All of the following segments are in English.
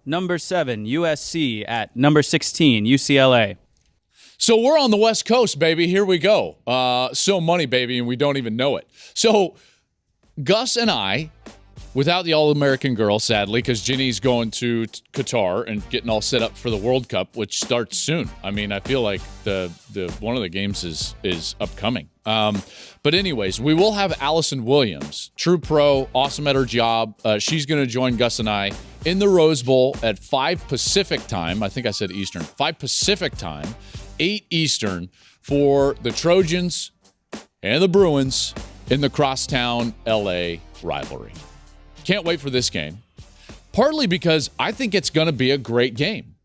Number 7, USC at number 16, UCLA. So we're on the West Coast, baby. Here we go. So money, baby, and we don't even know it. So Gus and I, without the All-American girl, sadly, because Ginny's going to Qatar and getting all set up for the World Cup, which starts soon. I mean, I feel like the one of the games is upcoming. But anyways, we will have Allison Williams, true pro, awesome at her job. She's going to join Gus and I in the Rose Bowl at 5 Pacific time. I think I said Eastern. 5 Pacific time, 8 Eastern for the Trojans and the Bruins in the crosstown LA rivalry. Can't wait for this game, partly because I think it's going to be a great game.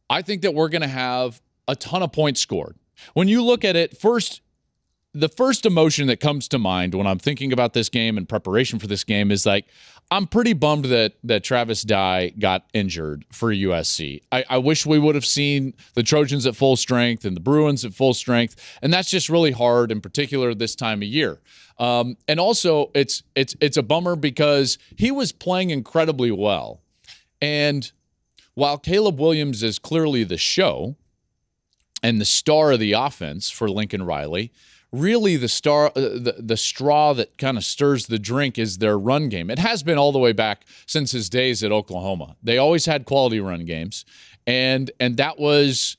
I think that we're going to have a ton of points scored. When you look at it, the first emotion that comes to mind when I'm thinking about this game and preparation for this game is like, I'm pretty bummed that Travis Dye got injured for USC. I wish we would have seen the Trojans at full strength and the Bruins at full strength, and that's just really hard, in particular this time of year. And also, it's a bummer because he was playing incredibly well. And while Caleb Williams is clearly the show and the star of the offense for Lincoln Riley, really the straw that kind of stirs the drink is their run game. It has been all the way back since his days at Oklahoma. They always had quality run games, and that was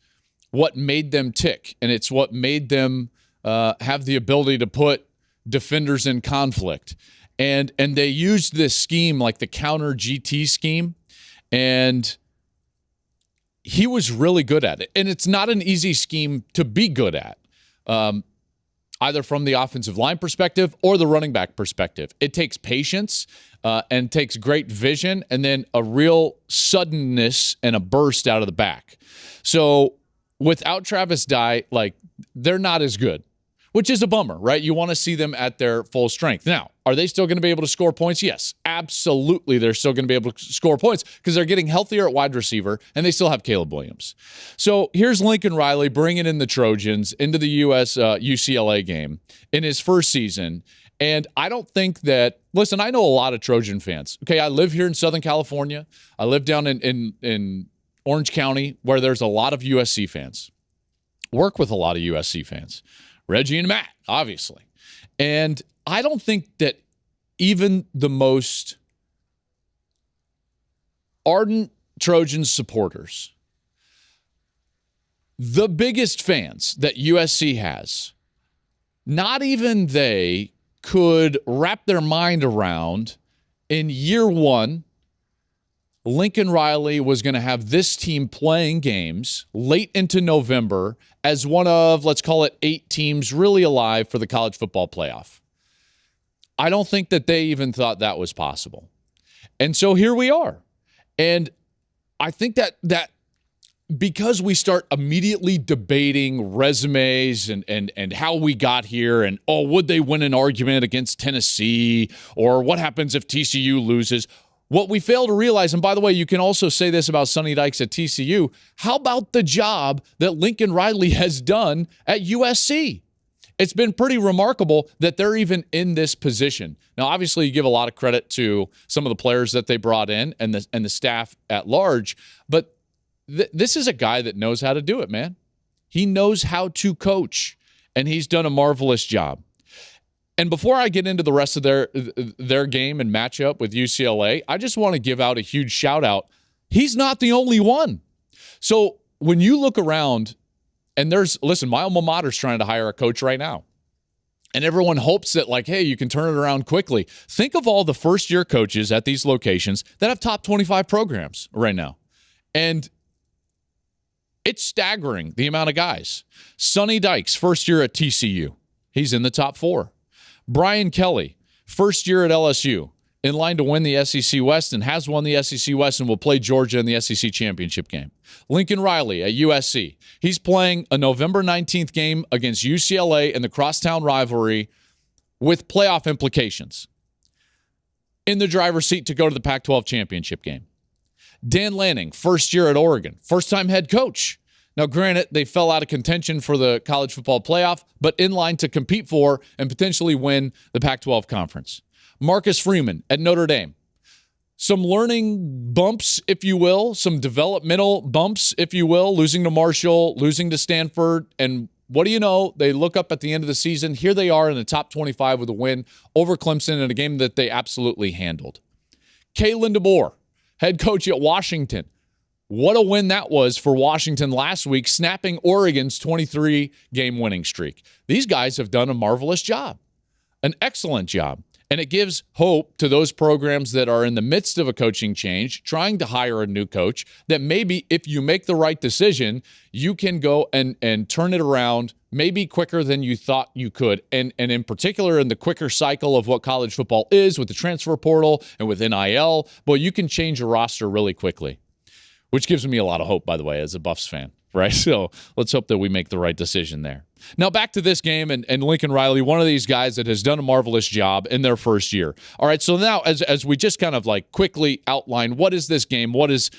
what made them tick, and it's what made them have the ability to put defenders in conflict. And they used this scheme like the counter GT scheme, and he was really good at it. And it's not an easy scheme to be good at. Either from the offensive line perspective or the running back perspective. It takes patience and takes great vision and then a real suddenness and a burst out of the back. So without Travis Dye, like, they're not as good, which is a bummer, right? You want to see them at their full strength. Now, are they still going to be able to score points? Yes, absolutely. They're still going to be able to score points because they're getting healthier at wide receiver, and they still have Caleb Williams. So here's Lincoln Riley bringing in the Trojans into the UCLA game in his first season. And I don't think that, listen, I know a lot of Trojan fans. Okay, I live here in Southern California. I live down in Orange County where there's a lot of USC fans. Work with a lot of USC fans. Reggie and Matt, obviously. And I don't think that even the most ardent Trojan supporters, the biggest fans that USC has, not even they could wrap their mind around in year one, Lincoln Riley was going to have this team playing games late into November as one of, let's call it, 8 teams really alive for the college football playoff. I don't think that they even thought that was possible. And so here we are. And I think that because we start immediately debating resumes and how we got here and, oh, would they win an argument against Tennessee, or what happens if TCU loses? What we fail to realize, and by the way, you can also say this about Sonny Dykes at TCU, how about the job that Lincoln Riley has done at USC? It's been pretty remarkable that they're even in this position. Now, obviously, you give a lot of credit to some of the players that they brought in and the staff at large, but this is a guy that knows how to do it, man. He knows how to coach, and he's done a marvelous job. And before I get into the rest of their game and matchup with UCLA, I just want to give out a huge shout out. He's not the only one. So when you look around, and listen, my alma mater's trying to hire a coach right now. And everyone hopes that, like, hey, you can turn it around quickly. Think of all the first-year coaches at these locations that have top 25 programs right now. And it's staggering, the amount of guys. Sonny Dykes, first year at TCU. He's in the top 4. Brian Kelly, first year at LSU, in line to win the SEC West and has won the SEC West and will play Georgia in the SEC championship game. Lincoln Riley at USC. He's playing a November 19th game against UCLA in the crosstown rivalry with playoff implications. In the driver's seat to go to the Pac-12 championship game. Dan Lanning, first year at Oregon, first-time head coach. Now, granted, they fell out of contention for the college football playoff, but in line to compete for and potentially win the Pac-12 conference. Marcus Freeman at Notre Dame. some learning bumps, if you will, some developmental bumps, if you will, losing to Marshall, losing to Stanford, and what do you know? They look up at the end of the season. Here they are in the top 25 with a win over Clemson in a game that they absolutely handled. Kalen DeBoer, head coach at Washington. What a win that was for Washington last week, snapping Oregon's 23-game winning streak. These guys have done a marvelous job, an excellent job. And it gives hope to those programs that are in the midst of a coaching change, trying to hire a new coach, that maybe if you make the right decision, you can go and turn it around maybe quicker than you thought you could. And in particular, in the quicker cycle of what college football is with the transfer portal and with NIL, boy, you can change a roster really quickly, which gives me a lot of hope, by the way, as a Buffs fan, right? So let's hope that we make the right decision there. Now back to this game and Lincoln Riley, one of these guys that has done a marvelous job in their first year. All right, so now as we just kind of like quickly outline, what is this game? What is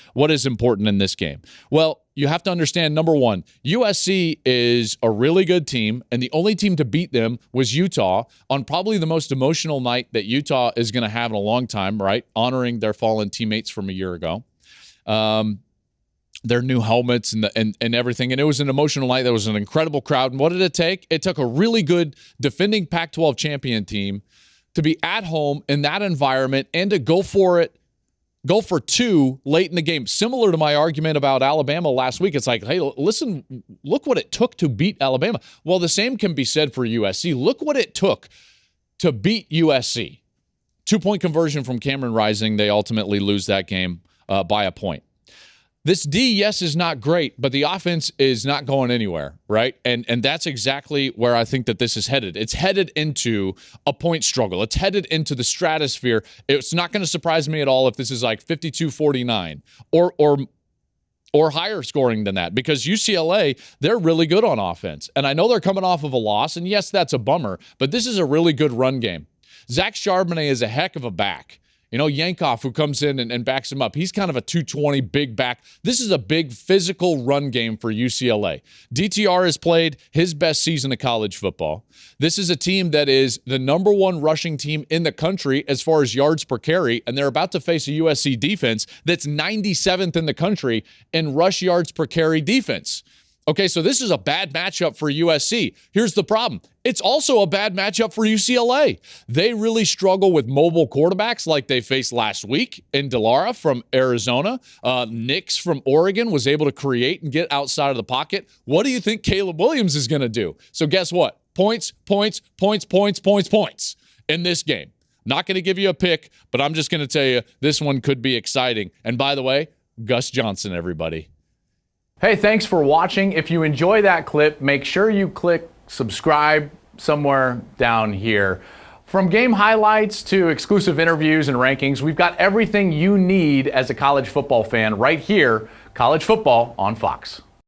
important in this game? Well, you have to understand, number one, USC is a really good team, and the only team to beat them was Utah on probably the most emotional night that Utah is going to have in a long time, right? Honoring their fallen teammates from a year ago. Their new helmets and everything. And it was an emotional night. There was an incredible crowd. And what did it take? It took a really good defending Pac-12 champion team to be at home in that environment and to go for two late in the game. Similar to my argument about Alabama last week. It's like, hey, listen, look what it took to beat Alabama. Well, the same can be said for USC. Look what it took to beat USC. 2-point conversion from Cameron Rising. They ultimately lose that game by a point. This D, yes, is not great, but the offense is not going anywhere, right? And that's exactly where I think that this is headed. It's headed into a point struggle. It's headed into the stratosphere. It's not going to surprise me at all if this is like 52-49 or higher scoring than that, because UCLA, they're really good on offense. And I know they're coming off of a loss, and yes, that's a bummer, but this is a really good run game. Zach Charbonnet is a heck of a back. You know, Yankoff, who comes in and backs him up, he's kind of a 220 big back. This is a big physical run game for UCLA. DTR has played his best season of college football. This is a team that is the number one rushing team in the country as far as yards per carry, and they're about to face a USC defense that's 97th in the country in rush yards per carry defense. Okay, so this is a bad matchup for USC. Here's the problem. It's also a bad matchup for UCLA. They really struggle with mobile quarterbacks like they faced last week in Delara from Arizona. Nix from Oregon was able to create and get outside of the pocket. What do you think Caleb Williams is going to do? So guess what? Points in this game. Not going to give you a pick, but I'm just going to tell you this one could be exciting. And by the way, Gus Johnson, everybody. Hey, thanks for watching. If you enjoy that clip, make sure you click subscribe somewhere down here. From game highlights to exclusive interviews and rankings, we've got everything you need as a college football fan right here, College Football on Fox.